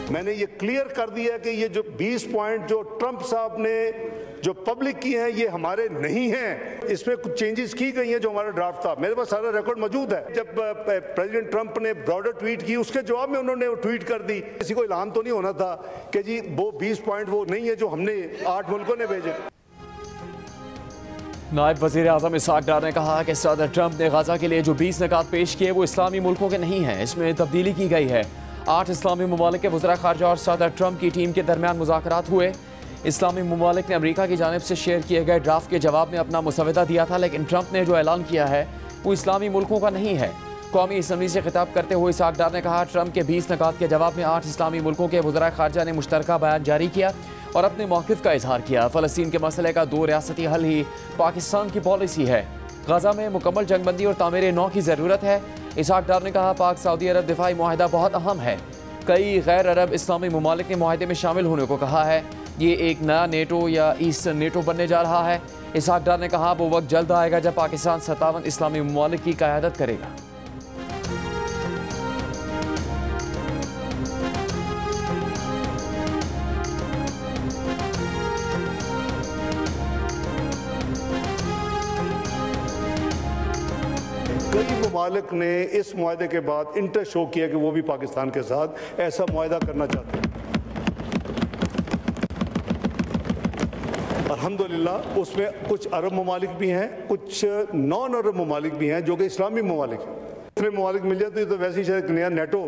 मैंने ये क्लियर कर दिया कि ये जो 20 पॉइंट जो ट्रंप साहब ने जो पब्लिक की हैं ये हमारे नहीं हैं। इसमें कुछ चेंजेस की गई हैं जो हमारा ड्राफ्ट था, मेरे पास सारा रिकॉर्ड मौजूद है। जब प्रेसिडेंट ट्रंप ने ब्रॉडर ट्वीट की उसके जवाब में उन्होंने ट्वीट कर दी। किसी को ऐलान तो नहीं होना था कि जी वो 20 पॉइंट वो नहीं है जो हमने 8 मुल्कों ने भेजे। नायब वज़ीर आज़म इसहाक डार ने कहा कि सदर ट्रंप ने गाजा के लिए जो 20 निकात पेश किए वो इस्लामी मुल्कों के नहीं हैं, इसमें तब्दीली की गई है। 8 इस्लामी ममालिक के वज़ीर ख़ारजा और सदर ट्रंप की टीम के दरमियान मुज़ाकरात हुए। इस्लामी ममालिक ने अमरीका की जानिब से शेयर किए गए ड्राफ्ट के जवाब में अपना मुसवदा दिया था, लेकिन ट्रंप ने जो ऐलान किया है वो इस्लामी मुल्कों का नहीं है। कौमी असम्बली से खिताब करते हुए इसहाक डार ने कहा ट्रंप के 20 निकात के जवाब में 8 इस्लामी मुल्कों के वज़ीर ख़ारजा ने मुश्तरका बयान जारी किया और अपने मौक़िफ़ का इजहार किया। फ़लस्तीन के मसले का 2 रियासती हल ही पाकिस्तान की पॉलिसी है। गाज़ा में मुकम्मल जंगबंदी और तामीर नौ की ज़रूरत है। इसहाक डार ने कहा पाक सऊदी अरब दिफाई मुआहदा बहुत अहम है। कई गैर अरब इस्लामी ममालिक ने मुआहदे में शामिल होने को कहा है। ये एक नया नेटो या ईस्टर्न नेटो बनने जा रहा है। इसहाक डार ने कहा वो वक्त जल्द आएगा जब पाकिस्तान 57 इस्लामी ममालिक की क़यादत करेगा। कई ममालिक ने इस मुआहदे के बाद इंटरेस्ट शो किया कि वो भी पाकिस्तान के साथ ऐसा मुआहदा करना चाहते हैं। अल्हम्दुलिल्लाह उसमें कुछ अरब ममालिक भी हैं, कुछ नॉन अरब ममालिक भी हैं जो कि इस्लामी ममालिक हैं। इतने ममालिक मिल जाते तो वैसे ही शायद नया नेटो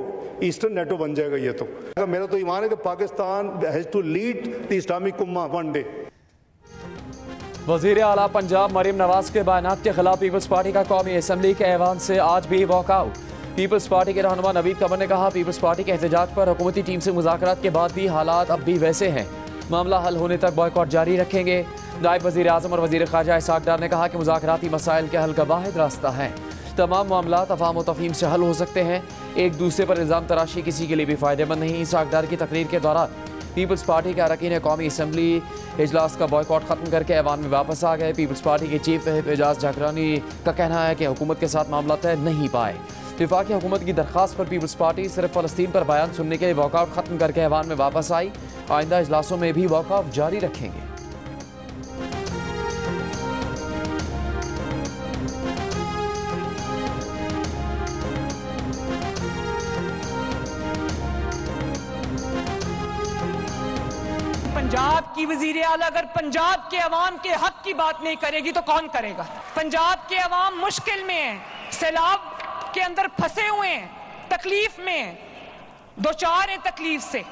ईस्टर्न नेटो बन जाएगा। ये तो मेरा तो ईमान है कि Pakistan has to lead the Islamic उम्मा वन डे। वज़ीर आला पंजाब मरीम नवाज के बयानात के खिलाफ पीपल्स पार्टी का कौमी असम्बली के ऐवान से आज भी वॉकआउट। पीपल्स पार्टी के रहनुमा नवीद कमर ने कहा पीपल्स पार्टी के एहतजाज पर हुकूमती टीम से मुज़ाकरात के बाद भी हालात अब भी वैसे हैं, मामला हल होने तक बॉयकॉट जारी रखेंगे। नायब वज़ीर आज़म और वज़ीर ख़ारजा इसहाक डार ने कहा कि मुज़ाकराती मसाइल के हल का वाहिद रास्ता है। तमाम मामला तफ़ाहम व तफ़हीम से हल हो सकते हैं। एक दूसरे पर इल्ज़ाम तराशी किसी के लिए भी फ़ायदेमंद नहीं। इसहाक डार की तकरीर के दौरान पीपल्स पार्टी के अरकान ने कौमी असम्बली इजलास का बॉयकॉट ख़त्म करके ऐवान में वापस आ गए। पीपल्स पार्टी के चीफ व्हिप एजाज जागरानी का कहना है कि हुकूमत के साथ मामला तय नहीं पाए। वफाकी हुकूमत की दरख्वास्त पर पीपल्स पार्टी सिर्फ फ़लस्तीन पर बयान सुनने के लिए वॉकआउट ख़त्म करके ऐवान में वापस आई। आइंदा इजलासों में भी वॉकआउट जारी रखेंगे। पंजाब की वजीर आला अगर पंजाब के अवाम के हक की बात नहीं करेगी तो कौन करेगा? पंजाब के अवाम मुश्किल में है, सैलाब के अंदर फंसे हुए हैं, तकलीफ में हैं, दो चार हैं तकलीफ से,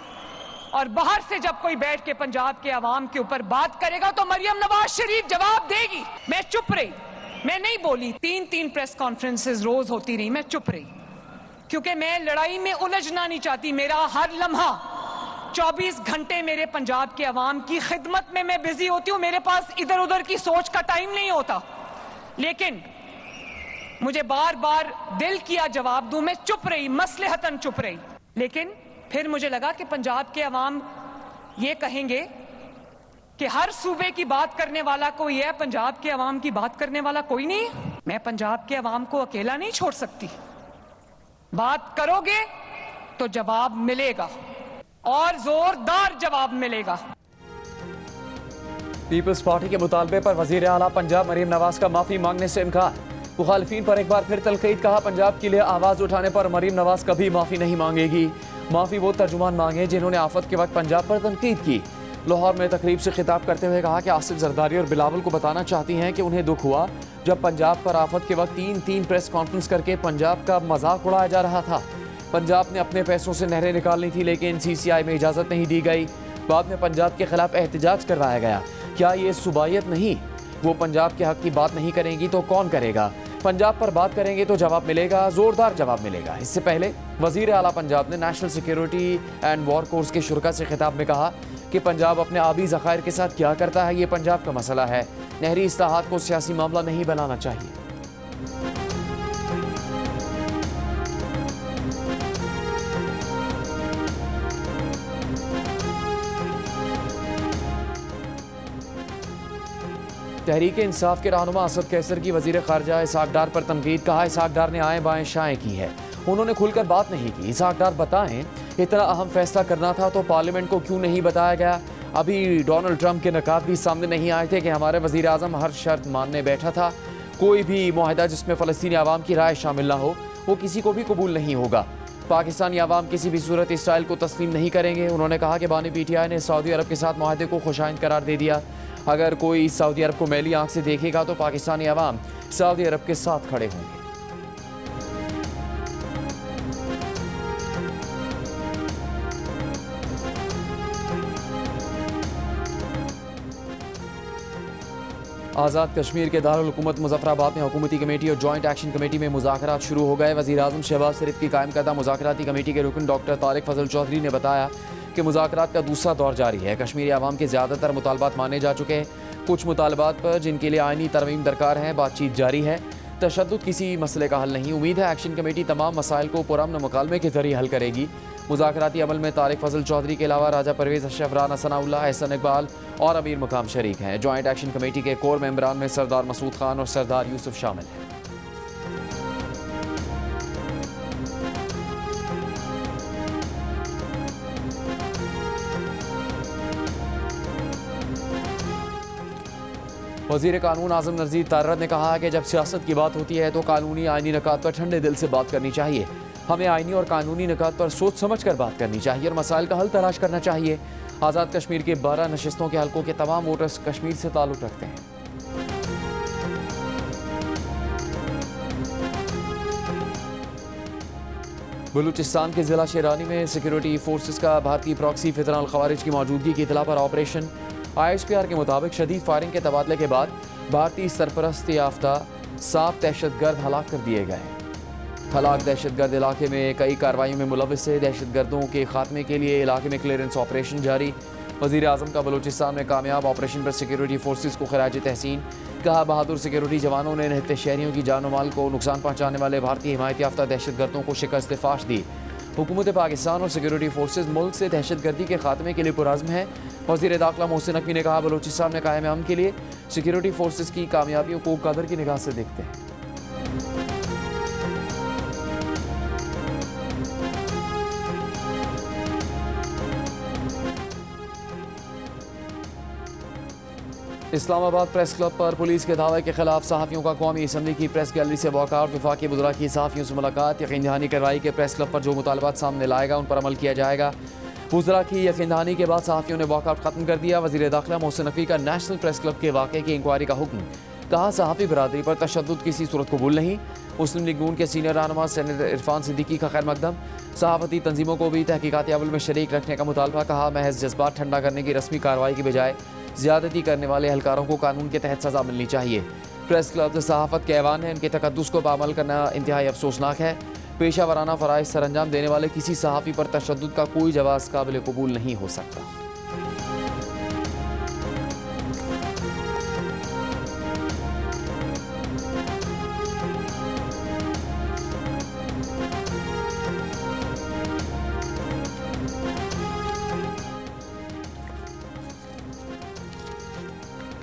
और बाहर से जब कोई बैठ के पंजाब के अवाम के ऊपर बात करेगा तो मरियम नवाज शरीफ जवाब देगी। मैं चुप रही, मैं नहीं बोली। 3 प्रेस कॉन्फ्रेंसेस रोज होती रही, मैं चुप रही क्योंकि मैं लड़ाई में उलझना नहीं चाहती। मेरा हर लम्हा 24 घंटे मेरे पंजाब के अवाम की खिदमत में मैं बिजी होती हूँ। मेरे पास इधर उधर की सोच का टाइम नहीं होता, लेकिन मुझे बार बार दिल किया जवाब दूं, मैं चुप रही, मसलहतन चुप रही। लेकिन फिर मुझे लगा कि पंजाब के अवाम ये कहेंगे कि हर सूबे की बात करने वाला कोई है, पंजाब के अवाम की बात करने वाला कोई नहीं है। मैं पंजाब के अवाम को अकेला नहीं छोड़ सकती। बात करोगे तो जवाब मिलेगा और जोरदार जवाब मिलेगा। पीपल्स पार्टी के मुतालबे पर वजीर आला पंजाब मरीम नवाज का माफी मांगने से इनकार। मुखालिफिन पर एक बार फिर तलकीद, कहा पंजाब के लिए आवाज उठाने पर मरीम नवाज कभी माफी नहीं मांगेगी। माफी वो तर्जुमान मांगे जिन्होंने आफत के वक्त पंजाब पर तनकीद की। लाहौर में तकरीब से खिताब करते हुए कहा कि आसिफ जरदारी और बिलावल को बताना चाहती हैं कि उन्हें दुख हुआ जब पंजाब पर आफत के वक्त 3 प्रेस कॉन्फ्रेंस करके पंजाब का मजाक उड़ाया जा रहा था। पंजाब ने अपने पैसों से नहरें निकालनी थी, लेकिन CCI में इजाज़त नहीं दी गई। बाद में पंजाब के खिलाफ एहतजाज करवाया गया। क्या ये सुबायत नहीं? वो पंजाब के हक की बात नहीं करेंगी तो कौन करेगा? पंजाब पर बात करेंगे तो जवाब मिलेगा, जोरदार जवाब मिलेगा। इससे पहले वजीर आला पंजाब ने national security and war course के शुरा से खिताब में कहा कि पंजाब अपने आबी ज़खायर के साथ क्या करता है ये पंजाब का मसला है। नहरी इस्लाहात को सियासी मामला नहीं बनाना चाहिए। तहरीक इंसाफ के रहनुमा असद कैसर की वजीर खारजा इसहाक डार पर तनकीद, कहा इसहाक डार ने आए बाएं शाएं की है, उन्होंने खुलकर बात नहीं की। इसहाक डार बताएं इतना अहम फैसला करना था तो पार्लियामेंट को क्यों नहीं बताया गया? अभी डोनाल्ड ट्रंप के नकात भी सामने नहीं आए थे कि हमारे वज़ीर आज़म हर शर्त मानने बैठा था। कोई भी मुआहदा जिसमें फ़लस्तीनी आवाम की राय शामिल ना हो वो किसी को भी कबूल नहीं होगा। पाकिस्तानी आवाम किसी भी सूरत इसराइल को तस्लीम नहीं करेंगे। उन्होंने कहा कि बानी PTI ने सऊदी अरब के साथ मुआहदे को खुशाइंद करार दे दिया। अगर कोई सऊदी अरब को मैली आंख से देखेगा तो पाकिस्तानी आवाम सऊदी अरब के साथ खड़े होंगे। आज़ाद कश्मीर के दारुल हुकूमत मुजफ्फराबाद में हुकूमती कमेटी और जॉइंट एक्शन कमेटी में मुज़ाकरात शुरू हो गए। वज़ीर आज़म शहबाज शरीफ की कायम करदा मुज़ाकराती कमेटी के रुकन डॉक्टर तारिक फजल चौधरी ने बताया कि मुज़ाकरात का दूसरा दौर जारी है। कश्मीरी आवाम के ज़्यादातर मुतालबात माने जा चुके हैं। कुछ मुतालबात पर जिनके लिए आइनी तरमीम दरकार है बातचीत जारी है। तशद्दुद किसी मसले का हल नहीं। उम्मीद है एक्शन कमेटी तमाम मसाइल को पुरअमन मुकालमे के जरिए हल करेगी। मुज़ाकराती अमल में तारिक फजल चौधरी के अलावा राजा परवेज़ अशरफ, राना सनाउल्लाह, एहसन इकबाल और अमीर मुकाम शरीक हैं। जॉइंट एक्शन कमेटी के कोर मेंबरान में सरदार मसूद खान और सरदार यूसुफ शामिल हैं। वज़ीर कानून आज़म नज़ीर ताररत ने कहा कि जब सियासत की बात होती है तो कानूनी आइनी निकात पर ठंडे दिल से बात करनी चाहिए। हमें आइनी और कानूनी निकात पर सोच समझ कर बात करनी चाहिए और मसाइल का हल तलाश करना चाहिए। आज़ाद कश्मीर के 12 नशिस्तों के हलकों के तमाम वोटर्स कश्मीर से ताल्लुक़ रखते हैं। बलूचिस्तान के ज़िला शेरानी में सिक्योरिटी फोर्सेस का भारतीय प्रॉक्सी फितरन अल खवारिज की मौजूदगी की इतला पर ऑपरेशन। ISPR के मुताबिक शदीद फायरिंग के तबादले के बाद भारतीय सरपरस्ती याफ्ता 7 दहशतगर्द हलाक कर दिए गए। हलाक दहशतगर्द इलाके में कई कार्रवाइयों में मुलविस है। दहशतगर्दों के खात्मे के लिए इलाके में क्लियरेंस ऑपरेशन जारी। वज़ीर आज़म का बलूचिस्तान में कामयाब ऑपरेशन पर सिक्योरिटी फोर्सेस को खराज तहसीन। कहा बहादुर सिक्योरिटी जवानों ने निहत्ते शहरियों की जान माल को नुकसान पहुँचाने वाले भारतीय हिमायत याफ्ता दहशतगर्दों को शिकस्त फाश दी। हुकूमत पाकिस्तान और सिक्योरिटी फोर्सेस मुल्क से दहशतगर्दी के खात्मे के लिए पुरअज़्म है। वज़ीर दाखिला मोहसिन नकवी ने कहा बलूचिस्तान में कायम अमन के लिए सिक्योरिटी फोर्सेस की कामयाबियों को कदर की निगाह से देखते हैं। इस्लामाबाद प्रेस क्लब पर पुलिस के दावे के खिलाफ सहाफ़ियों का कौमी असम्बली की प्रेस गैलरी से वॉकआउट। वफाकी वज़रा की सहाफ़ियों से मुलाकात। यकीन दहानी करवाई के प्रेस क्लब पर जो मुतालबात सामने लाएगा उन पर अमल किया जाएगा। वज़रा की यकीन दहानी के बाद सहाफ़ियों ने वॉकआउट ख़त्म कर दिया। वज़ीर दाखिला मोहसिन नकवी का नेशनल प्रेस क्लब के वाक़े की इंक्वायरी का हुक्म। कहा सहाफ़ी बरादरी पर तशद्दुद किसी सूरत कबूल नहीं। मुस्लिम लीग नून के सीनियर रहनुमा सेनेटर इरफान सिद्दीकी का खैर मकदम। सहाफ़ती तंजीमों को भी तहकीकाती अमल में शरीक रखने का मुतालबा। कहा महज जज्बात ठंडा करने की रस्मी कार्रवाई की बजाय ज़्यादती करने वाले एहलकारों को कानून के तहत सज़ा मिलनी चाहिए। प्रेस क्लब सहाफ़त के ऐवान है, इनके तकद्दुस को पामाल करना इंतहाई अफसोसनाक है। पेशा वराना फ़राइज़ सर अंजाम देने वाले किसी सहाफ़ी पर तशद्दुद का कोई जवाज़ काबिल कबूल नहीं हो सकता।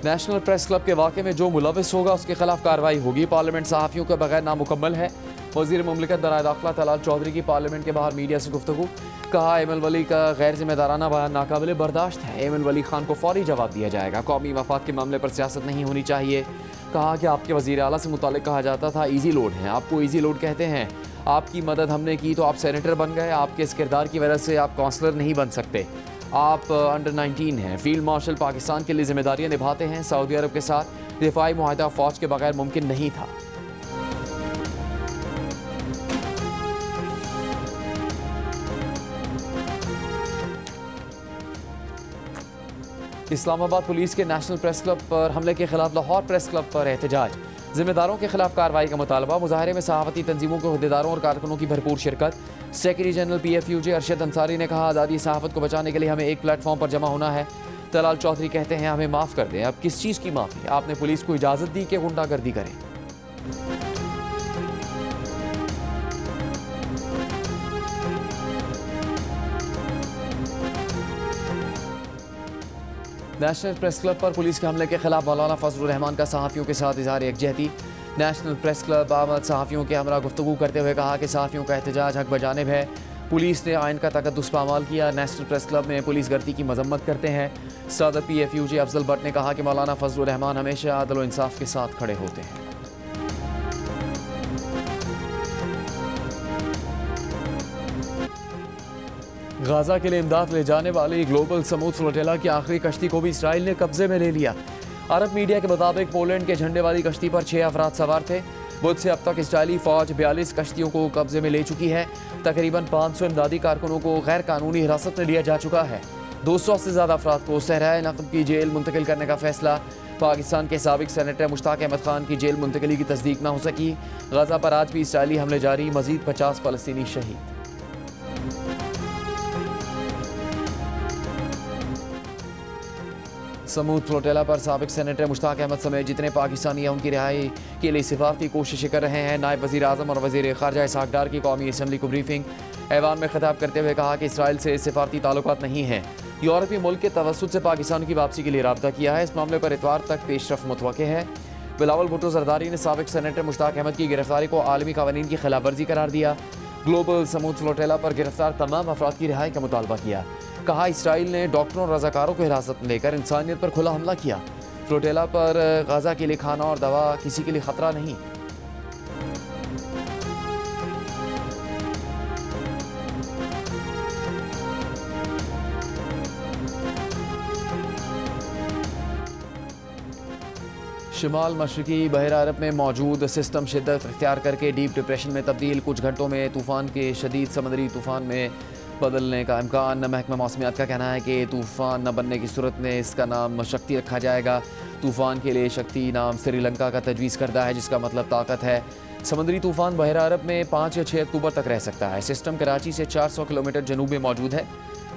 नेशनल प्रेस क्लब के वाक़े में जो मुलविस होगा उसके खिलाफ कार्रवाई होगी। पार्लियामेंट सहाफ़ियों के बगैर नामुकम्मल है। वज़ीर मुमलिकत बराए दाखिला तलाल चौधरी की पार्लियामेंट के बाहर मीडिया से गुफ्तगू। कहा एमएल वली का गैर जिम्मेदाराना बयान नाकाबिल बर्दाश्त है। एमएल वली खान को फौरी जवाब दिया जाएगा। कौमी मफाद के मामले पर सियासत नहीं होनी चाहिए। कहा कि आपके वज़ीर आला से मुतालिक कहा जाता था ईजी लोड हैं, आपको ईजी लोड कहते हैं। आपकी मदद हमने की तो आप सेनेटर बन गए। आपके इस किरदार की वजह से आप काउंसलर नहीं बन सकते। आप अंडर 19 हैं। फील्ड मार्शल पाकिस्तान के लिए जिम्मेदारियां निभाते हैं। सऊदी अरब के साथ दिफाई मुआहदा फ़ौज के बगैर मुमकिन नहीं था। इस्लामाबाद पुलिस के नेशनल प्रेस क्लब पर हमले के खिलाफ लाहौर प्रेस क्लब पर एहतजाज। जिम्मेदारों के खिलाफ कार्रवाई का मुतालबा। मुजाहरे में सहाफ़ती तंजीमों के अहदेदारों और कारकुनों की भरपूर शिरकत। Secretary general PFUJ Arshad Ansari ने कहा आज़ादी सहाफ़त को बचाने के लिए हमें एक प्लेटफॉर्म पर जमा होना है। तलाल चौधरी कहते हैं हमें माफ़ कर दें। अब किस चीज़ की माफ़ी? आपने पुलिस को इजाज़त दी कि गुंडागर्दी करें? नेशनल प्रेस क्लब पर पुलिस के हमले के खिलाफ मौलाना फजलुर रहमान का सहाफ़ियों के साथ इज़हार यकजहती। नेशनल प्रेस क्लब आमद सहाफ़ियों के हमरा गुफ्तगू करते हुए कहा कि सहाफ़ियों का एहतजाज हक बजानिब है। पुलिस ने आइन का तकद्दुस पामाल किया। नेशनल प्रेस क्लब में पुलिस गर्दी की मजम्मत करते हैं। सदर PFUJ अफजल भट्ट ने कहा कि मौलाना फजलुर रहमान हमेशा अदल व इंसाफ के साथ खड़े होते हैं। गाजा के लिए इमदाद ले जाने वाली ग्लोबल समूद फ्लोटेला की आखिरी कश्ती को भी इसराइल ने कब्जे में ले लिया। अरब मीडिया के मुताबिक पोलैंड के झंडे वाली कश्ती पर 6 अफराद सवार थे। बुध से अब तक इसराइली फौज 42 कश्तियों को कब्जे में ले चुकी है। तकरीबन 500 इमदादी कारकुनों को गैर कानूनी हिरासत में लिया जा चुका है। 200 से ज़्यादा अफराद को सहराए नक़ब की जेल मुंतकिल करने का फैसला। पाकिस्तान के साबिक सेनेटर मुश्ताक अहमद खान की जेल मुंतकिली की तस्दीक न हो सकी। गाजा पर आज भी इसराइली हमले जारी, मजीद 50 फ़लस्तीनी शहीद। समूद फ्लोटेला पर साबिक सेनेटर मुश्ताक अहमद समेत जितने पाकिस्तानी हैं उनकी रिहाई के लिए सिफारती कोशिशें कर रहे हैं। नायब वज़ीर आज़म और वज़ीर ख़ारजा इसहाक़ डार की कौमी असम्बली को ब्रीफिंग। ऐवान में खिताब करते हुए कहा कि इसराइल से सिफारती ताल्लुकात नहीं हैं। यूरोपीय मुल्क के तवस्सुत से पाकिस्तान की वापसी के लिए राब्ता किया है। इस मामले पर इतवार तक पेशरफ मुतवक्के है। बिलावल भुट्टो जरदारी ने साबिक सेनेटर मुश्ताक अहमद की गिरफ्तारी को आलमी कानून की खिलाफ वर्जी करार दिया। ग्लोबल समूद फ्लोटेला पर गिरफ्तार तमाम अफराद की रिहाई का मुतालबा किया। कहा इसराइल ने डॉक्टरों और रज़ाकारों को हिरासत में लेकर इंसानियत पर खुला हमला किया। फ्लोटेला पर गाजा के लिए खाना और दवा किसी के लिए खतरा नहीं। शिमाल मशरकी बहरा अरब में मौजूद सिस्टम शिद्दत इख्तियार करके डीप डिप्रेशन में तब्दील। कुछ घंटों में तूफ़ान के शदीद समंदरी तूफ़ान में बदलने का इम्कान। महकमा मौसमियात का कहना है कि तूफ़ान न बनने की सूरत में इसका नाम शक्ति रखा जाएगा। तूफ़ान के लिए शक्ति नाम श्रीलंका का तजवीज़ करदा है, जिसका मतलब ताकत है। समंदरी तूफ़ान बहरा अरब में 5 या 6 अक्टूबर तक रह सकता है। सिस्टम कराची से 400 किलोमीटर जनूब में मौजूद है।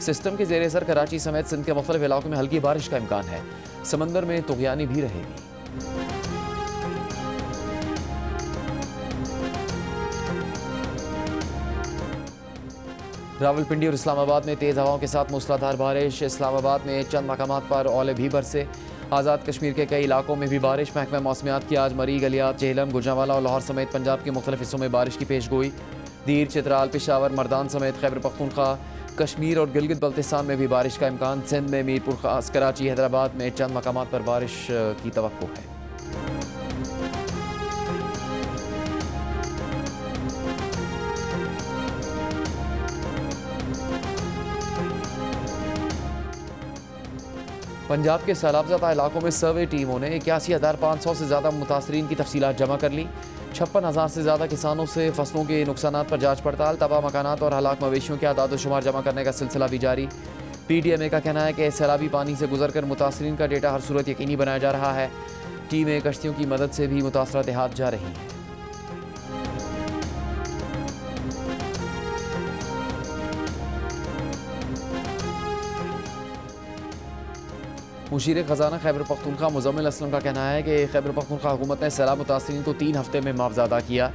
सिस्टम के ज़ेर असर कराची समेत सिंध के मुख्तलिफ इलाकों में हल्की बारिश का इम्कान है। समंदर में तुग़यानी भी रहेगी। रावलपिंडी और इस्लामाबाद में तेज़ हवाओं के साथ मूसलाधार बारिश। इस्लामाबाद में चंद मकामात पर ओले भी बरसे। आज़ाद कश्मीर के कई इलाकों में भी बारिश। महकमा मौसमियात की आज मरी, गलियात, जेहलम, गुजरांवाला और लाहौर समेत पंजाब के मुख्तलिफ हिस्सों में बारिश की पेशगोई। दीर, चित्राल, पेशावर, मर्दान समेत खैबर पख्तूनख्वा, कश्मीर और गिलगित बल्तिस्तान में भी बारिश का इम्कान। सिंध में मीरपुर खास, कराची, हैदराबाद में चंद मकामात पर बारिश की तवक्को है। पंजाब के सैलाबज़दा इलाकों में सर्वे टीमों ने 81,500 से ज़्यादा मुतासरीन की तफसीलात जमा कर ली। 56,000 से ज़्यादा किसानों से फसलों के नुकसानात पर जाँच पड़ताल। तबाह मकानात और हलाक मवेशियों के आदाद व शुमार जमा करने का सिलसिला भी जारी। PTMA का कहना है कि सैलाबी पानी से गुजर कर मुतासरीन का डेटा हर सूरत यकीनी बनाया जा रहा है। टीमें कश्तियों की मदद से भी मुतासरा देहात जा रही हैं। मुशीर खजाना खैबर पख्तूनख्वा मुज़म्मिल असलम का कहना है कि खैबर पख्तूनख्वा हुकूमत ने सैलाब मुतासरीन को 3 हफ्ते में मुआवजा अदा किया।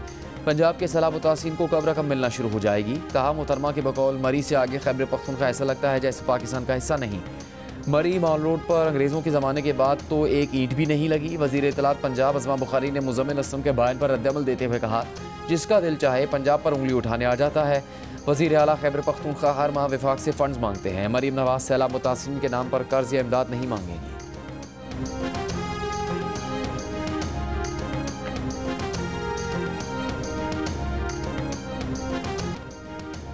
पंजाब के सैलाब मुतासरीन को कब रकम मिलना शुरू हो जाएगी। कहा मोहतरमा के बकौल मरी से आगे खैबर पख्तूनख्वा ऐसा लगता है जैसे पाकिस्तान का हिस्सा नहीं। मरी माल रोड पर अंग्रेज़ों के ज़माने के बाद तो एक ईंट भी नहीं लगी। वज़ीर इत्तलात पंजाब अज़मा बुखारी ने मुज़म्मिल असलम के बयान पर रद्दअमल देते हुए कहा, जिसका दिल चाहे पंजाब पर उंगली उठाने आ जाता है। वज़ीर आला खैबर पख्तूनख्वा हर माह विफाक से फ़ंड्स मांगते हैं। मरीम नवाज सैलाब मुतासरीन के नाम पर कर्ज या इमदाद नहीं मांगेंगी।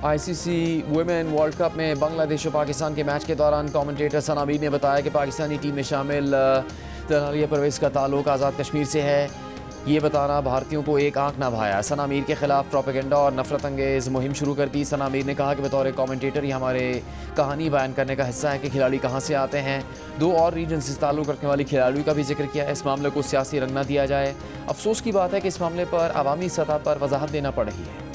ICC वुमेन वर्ल्ड कप में बांग्लादेश और पाकिस्तान के मैच के दौरान कमेंटेटर सना मीर ने बताया कि पाकिस्तानी टीम में शामिल तनालिया परवेज़ का ताल्लुक आज़ाद कश्मीर से है। ये बताना भारतीयों को एक आंख ना भाया। सना मीर के खिलाफ प्रोपेगेंडा और नफरत अंगेज़ मुहिम शुरू कर दी। सना मीर ने कहा कि बतौर कमेंटेटर ये हमारे कहानी बयान करने का हिस्सा है कि खिलाड़ी कहाँ से आते हैं। 2 और रीजन से ताल्लुक़ रखने वाली खिलाड़ियों का भी जिक्र किया। इस मामले को सियासी रंग न दिया जाए। अफसोस की बात है कि इस मामले पर अवामी सतह पर वजाहत देना पड़ रही है।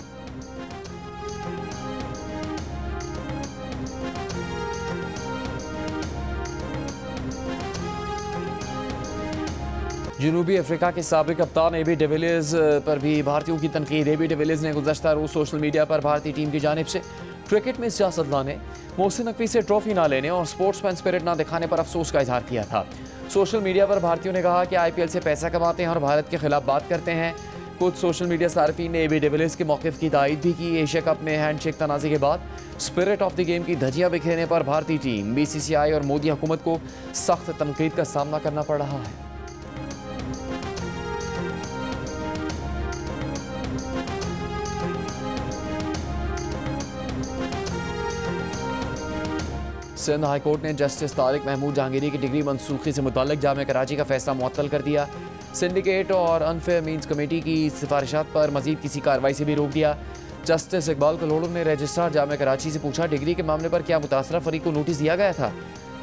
जनूबी अफ्रीका के साबिक कप्तान एबी डिविलियर्स पर भी भारतीयों की तनकीद। एबी डिविलियर्स ने गुज़श्ता रोज़ सोशल मीडिया पर भारतीय टीम की जानिब से क्रिकेट में सियासत लाने, मोहसिन नकवी से ट्रॉफी ना लेने और स्पोर्ट्समैन स्पिरिट ना दिखाने पर अफसोस का इजहार किया था। सोशल मीडिया पर भारतीयों ने कहा कि IPL से पैसा कमाते हैं और भारत के खिलाफ बात करते हैं। कुछ सोशल मीडिया सार्फिन ने एबी डिविलियर्स के मौक़िफ़ की तायद भी की। एशिया कप में हैंडशेक तनाज़े के बाद स्पिरिट ऑफ द गेम की धज्जियां बिखेरने पर भारतीय टीम, बीसीसीआई और मोदी हुकूमत को सख्त तनकीद का सामना करना पड़ रहा है। सिंध हाई कोर्ट ने जस्टिस तारिक महमूद जहांगीरी की डिग्री मनसूखी से मुताल्लिक जामिया कराची का फैसला मुअत्तल कर दिया। सिंडिकेट और अनफेयर मीन्स कमेटी की सिफारिशात पर मजीद किसी कार्रवाई से भी रोक दिया। जस्टिस इकबाल कलोड़ो ने रजिस्ट्रार जामिया कराची से पूछा, डिग्री के मामले पर क्या मुतासरा फरीक को नोटिस दिया गया था?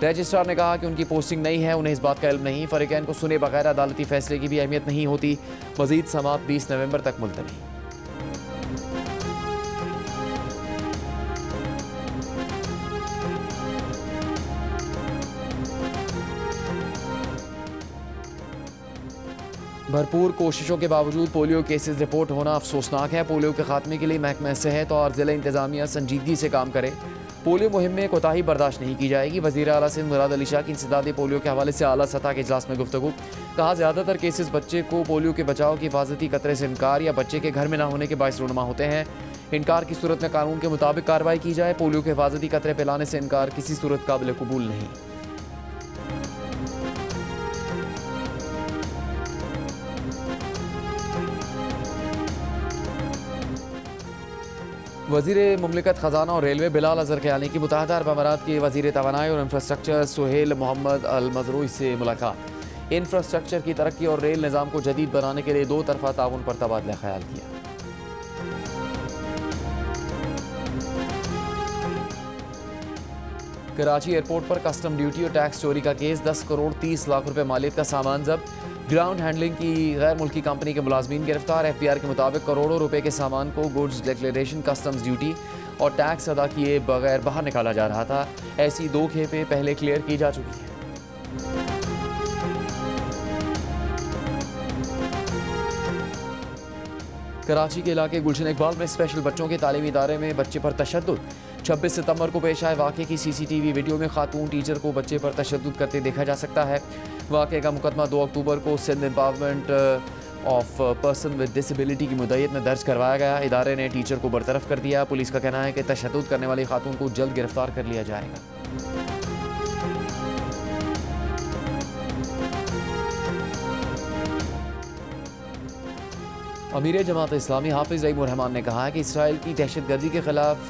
रजिस्ट्रार ने कहा कि उनकी पोस्टिंग नहीं है, उन्हें इस बात का इल्म नहीं। फरीकैन को सुने बगैर अदालती फैसले की भी अहमियत नहीं होती। मजीद समाअत 20 नवंबर तक मुलतवी। भरपूर कोशिशों के बावजूद पोलियो केसेस रिपोर्ट होना अफसोसनाक है। पोलियो के खात्मे के लिए महकमा सेहत और ज़िला इंतजामिया संजीदगी से काम करे। पोलियो मुहिम में कोताही बर्दाश्त नहीं की जाएगी। वज़ीर आला सिंध मुराद अली शाह की इंसदाद पोलियो के हवाले से आला सतह के इजलास में गुफ्तगू। कहा, ज़्यादातर केसेस बच्चे को पोलियो के बचाव की हिफाजती खतरे से इनकार या बच्चे के घर में न होने के बायस रुनमा होते हैं। इनकार की सूरत में कानून के मुताबिक कार्रवाई की जाए। पोलियो के हिफाजती खतरे फैलाने से इनकार किसी सूरत काबिल कबूल नहीं। वज़ीर मुमलिकत ख़जाना और रेलवे बिलाल अज़हर क़यानी की मुत्तहिदा अरब अमारात के वज़ीर तवानाई और इंफ्रास्ट्रक्चर सुहेल मोहम्मद अल मज़रूई से मुलाकात। इंफ्रास्ट्रक्चर की तरक्की और रेल निज़ाम को जदीद बनाने के लिए दो तरफ़ा ताउन पर तबादला ख्याल किया। कराची एयरपोर्ट पर कस्टम ड्यूटी और टैक्स चोरी का केस, 10 करोड़ 30 लाख रुपए मालियत का सामान जब्त। ग्राउंड हैंडलिंग की गैर मुल्की कंपनी के मुलाजमीन गिरफ्तार। एफबीआर के मुताबिक करोड़ों रुपए के सामान को गुड्स डिक्लेरेशन, कस्टम्स ड्यूटी और टैक्स अदा किए बगैर बाहर निकाला जा रहा था। ऐसी 2 खेपें पहले क्लियर की जा चुकी हैं। कराची के इलाके गुलशन इकबाल में स्पेशल बच्चों के तालीमी इदारे में बच्चे पर तशद्दुद। 26 सितंबर को पेश आए वाक़े की सीसीटीवी वीडियो में खातून टीचर को बच्चे पर तशद्दुद करते देखा जा सकता है। वाक़े का मुकदमा 2 अक्टूबर को Sindh empowerment of person with disability की मुद्दत में दर्ज करवाया गया। इदारे ने टीचर को बरतरफ कर दिया। पुलिस का कहना है कि तशद्दुद करने वाली खातून को जल्द गिरफ्तार कर लिया जाएगा। अमीर जमात इस्लामी हाफिज़ ज़ईमुर रहमान ने कहा है कि इसराइल की दहशतगर्दी के खिलाफ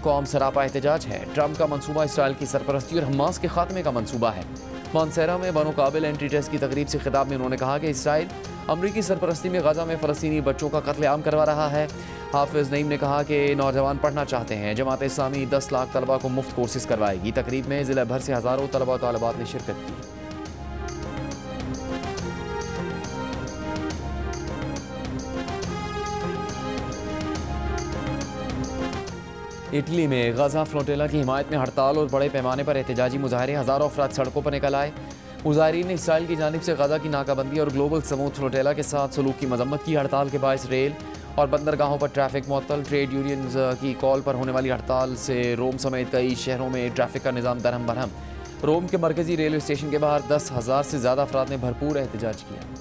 कौम सरापा एहतजाज है। ट्रंप का मंसूबा इसराइल की सरपरस्ती और हमास के खात्मे का मंसूबा है। मानसेरा में बनो काबिल एंटी टेस्ट की तकरीब से खिताब में उन्होंने कहा कि इसराइल अमरीकी सरपरस्ती में गजा में फ़लस्तीनी बच्चों का कत्लेआम करवा रहा है। हाफिज़ नईम ने कहा कि नौजवान पढ़ना चाहते हैं। जमात इस्लामी 10 लाख तलबा को मुफ्त कोर्सेज करवाएगी। तकरीब में ज़िला भर से हज़ारों तलबा तालिबात ने शिरकत की। इटली में गजा फ्लोटेला की हिमायत में हड़ताल और बड़े पैमाने पर एहतजाजी मुजाहरे, हज़ारों अफराद सड़कों पर निकल आए। मुजाहरीन ने इसराइल की जानिब से गजा की नाकाबंदी और ग्लोबल समूथ फ्लोटेला के साथ सलूक की मजम्मत की। हड़ताल के बायस रेल और बंदरगाहों पर ट्रैफिक मुअत्तल। ट्रेड यूनियंस की कॉल पर होने वाली हड़ताल से रोम समेत कई शहरों में ट्रैफिक का निज़ाम दरहम बरहम। रोम के मरकजी रेलवे स्टेशन के बाहर 10,000 से ज़्यादा अफराद ने भरपूर एहतजाज किया।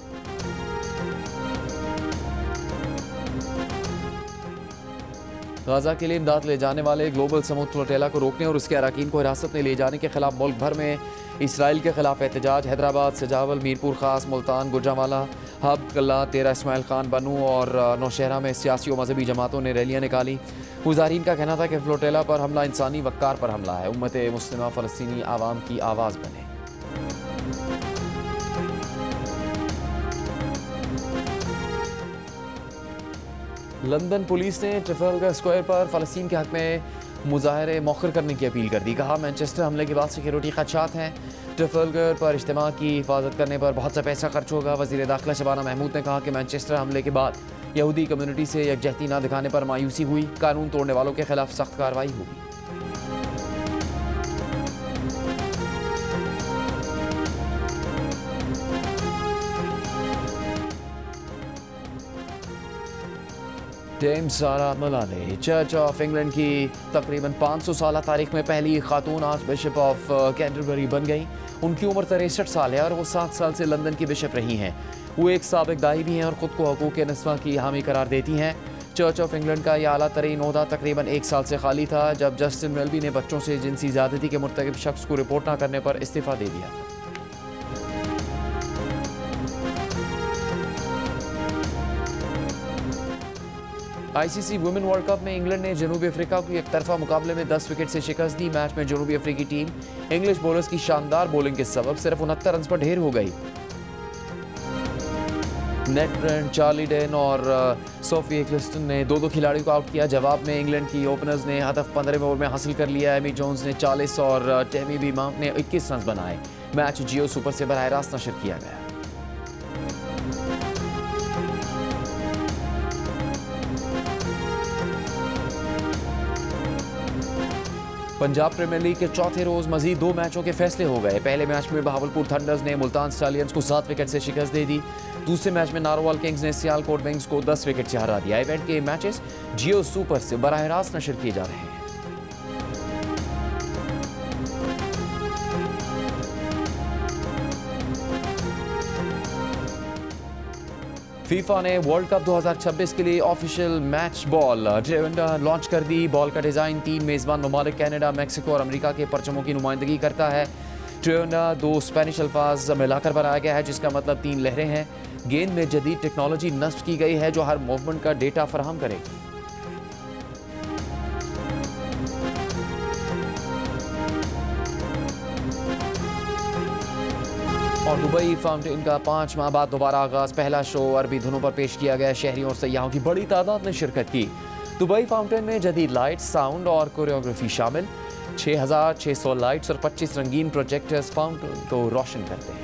गाजा के लिए इमदाद ले जाने वाले ग्लोबल समूथ फ्लोटेला को रोकने और उसके अराकीन को हिरासत में ले जाने के खिलाफ मुल्क भर में इसराइल के खिलाफ एहतजाज। हैदराबाद, सजावल, मीरपुर खास, मुल्तान, गुजरांवाला, हब, कल्ला, तेरा, इस्माइल खान, बनू और नौशहरा में सियासी और मजहबी जमातों ने रैलियाँ निकाली। मुजाहिरीन का कहना था कि फ्लोटेला पर हमला इंसानी वक़ार पर हमला है। उम्मत मुस्लिमा फ़लस्तीनी आवाम की आवाज़ बने। लंदन पुलिस ने ट्रफलगर स्क्वायर पर फ़लस्तीन के हक़ में मुजाहरे मौखर करने की अपील कर दी। कहा, मैनचेस्टर हमले के बाद सिक्योरिटी खदशात हैं। ट्रफलगर पर इज्तिमा की हिफाजत करने पर बहुत सा पैसा खर्च होगा। वज़ीर दाखिला शबाना महमूद ने कहा कि मैनचेस्टर हमले के बाद यहूदी कम्यूनिटी से यकजहती न दिखाने पर मायूसी हुई। कानून तोड़ने वालों के खिलाफ सख्त कार्रवाई होगी। डेम सारा मलानी चर्च ऑफ इंग्लैंड की तकरीबन 500 साल तारीख में पहली खातून आर्च बिशप ऑफ कैंटरबरी बन गई। उनकी उम्र 63 साल है और वो 7 साल से लंदन की बिशप रही हैं। वो एक साबिक दाई भी हैं और ख़ुद को हकूक़ निस्वां की हामी करार देती हैं। चर्च ऑफ इंग्लैंड का यह आला तरीन ओहदा तकरीबन 1 साल से खाली था जब जस्टिन वेल्बी ने बच्चों से जिनसी ज़्यादती के मुर्तकिब शख्स को रिपोर्ट न करने पर इस्तीफ़ा दे दिया था। आईसीसी वुमेन वर्ल्ड कप में इंग्लैंड ने जनूबी अफ्रीका को एक तरफा मुकाबले में 10 विकेट से शिकस्त दी। मैच में जनूबी अफ्रीकी टीम इंग्लिश बॉलर्स की शानदार बॉलिंग के सबब सिर्फ 69 रन पर ढेर हो गई। नेट ब्रेंट, चार्ली डेन और सोफी एक्लिस्टन ने 2-2 खिलाड़ियों को आउट किया। जवाब में इंग्लैंड की ओपनर्स ने हदफ 15वें ओवर में हासिल कर लिया। एमी जोन्स ने 40 और टेमी बी माउंट ने 21 रन बनाए। मैच जियो सुपर से बराह रास्त नशर किया गया। पंजाब प्रीमियर लीग के चौथे रोज मजीद 2 मैचों के फैसले हो गए। पहले मैच में बहावलपुर थंडर्स ने मुल्तान स्टालियंस को 7 विकेट से शिकस्त दे दी। दूसरे मैच में नारोवाल किंग्स ने सियालकोट विंग्स को 10 विकेट से हरा दिया। इवेंट के मैचेस जियो सुपर से बराह रास्त नशर किए जा रहे हैं। फीफा ने वर्ल्ड कप 2026 के लिए ऑफिशियल मैच बॉल ट्रेवेंडा लॉन्च कर दी। बॉल का डिज़ाइन 3 मेज़बान ममालिक कनाडा, मैक्सिको और अमेरिका के परचमों की नुमाइंदगी करता है। ट्रेवेंडा 2 स्पेनिश अल्फाज मिलाकर बनाया गया है जिसका मतलब 3 लहरें हैं। गेंद में जदीद टेक्नोलॉजी नस्ब की गई है जो हर मूवमेंट का डेटा फराहम करेगी। और दुबई फाउंटेन का 5 माह बाद दोबारा आगाज। पहला शो अरबी धुनों पर पेश किया गया। शहरियों और सयाहों की बड़ी तादाद ने शिरकत की। दुबई फाउंटेन में जदीद लाइट्स, साउंड और कोरियोग्राफी शामिल। 6600 लाइट्स और 25 रंगीन प्रोजेक्टर्स फाउंटेन को रोशन करते हैं।